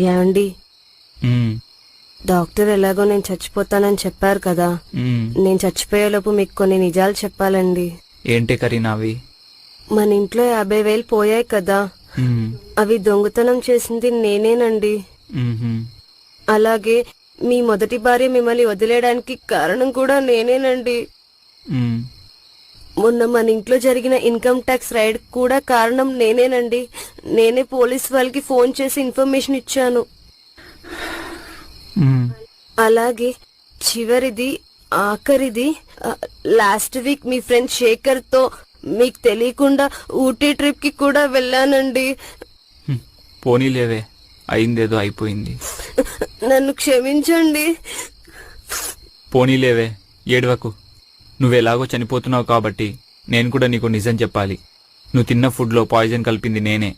ఏమండి, ఉమ్, డాక్టర్ ఎలాగో నేను చచ్చిపోతానని చెప్పారు కదా. ఉమ్. నేను చచ్చిపోయేలోపు మీకు కొన్ని నిజాలు చెప్పాలండి. ఏంటి కరీనావి? మన ఇంట్లో 50,000 పోయాయి కదా, ఉమ్, అవి దొంగతనం చేసింది నేనేనండి. ఉమ్హుం. అలాగే మీ మొదటి భార్య మిమ్మల్ని వదిలేయడానికి కారణం కూడా నేనేనండి. ఉమ్, మొన్న మన ఇంట్లో జరిగిన ఇన్కమ్ ట్యాక్స్ రైడ్ కూడా కారణం నేనేనండి. నేనే పోలీస్ వాళ్ళకి ఫోన్ చేసి ఇన్ఫర్మేషన్ ఇచ్చాను. ఉమ్. అలాగే చివరిది, ఆఖరిది, లాస్ట్ వీక్ మీ ఫ్రెండ్ శేఖర్ తో మీకు తెలియకుండా ఊటీ ట్రిప్ కి కూడా వెళ్ళానండి. పోనీలేవే, అయిందేదో అయిపోయింది. నన్ను క్షమించండి. పోనీలేవే, ఏడవకు. నువ్వెలాగో చనిపోతున్నావు కాబట్టి నేను కూడా నీకు నిజం చెప్పాలి. నువ్వు తిన్న ఫుడ్లో పాయిజన్ కలిపింది నేనే.